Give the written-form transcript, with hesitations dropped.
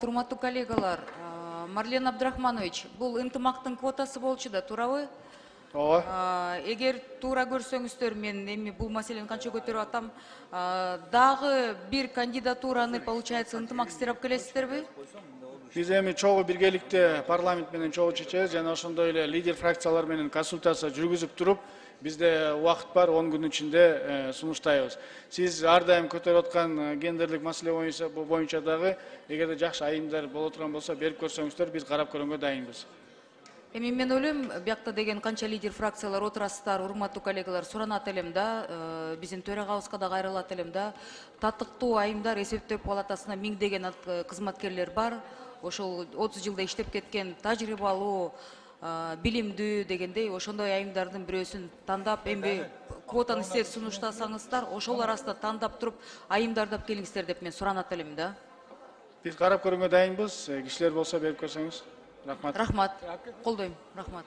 Урматтуу коллегалар, Марлен Абдрахманович, бул ынтымактын квотасы болчу да, туурабы? Ооба. Эгер туура көрсөңүздөр, мен эми бул маселени канча көтөрүп атам, дагы бир кандидатураны, получается, ынтымак иштеп алып келесиздерби? Биз эми чогуу биргеликте парламент менен чогуу чечебиз жана ошондой эле лидер фракциялар менен консультация жүргүзүп туруп, бизде убакыт бар, 10 күн ичинде сунуштайбыз. Сиз ар дайым көтөрүп аткан гендерлик маселе боюнча дагы эгерде жакшы айымдар боло турган болсо берип көрсөңүздөр, биз карап көргөнгө дайынбыз. Эми мен ойлойм, биякта деген канча лидер фракциялар отурасыздар, урматтуу коллегалар, суранат элем да, биздин төрагабызга да кайрылат элем да. Татыктуу айымдар эсептөө палатасына миңдеген кызматкерлер бар. Ошол 30 жылда иштеп кеткен, тажрыйбалуу, билимдүү дегендей, ошондой айымдардын бирөөсүн тандап, эми квотаны сиздер сунуштасаңыздар, ошол арасында тандап туруп, айымдарды алып келиңиздер деп мен суранат элем да. Биз карап көргөнгө дайынбыз, кишилер болсо берип көрсөңүз. Рахмат. Рахмат. Колдойм. Рахмат.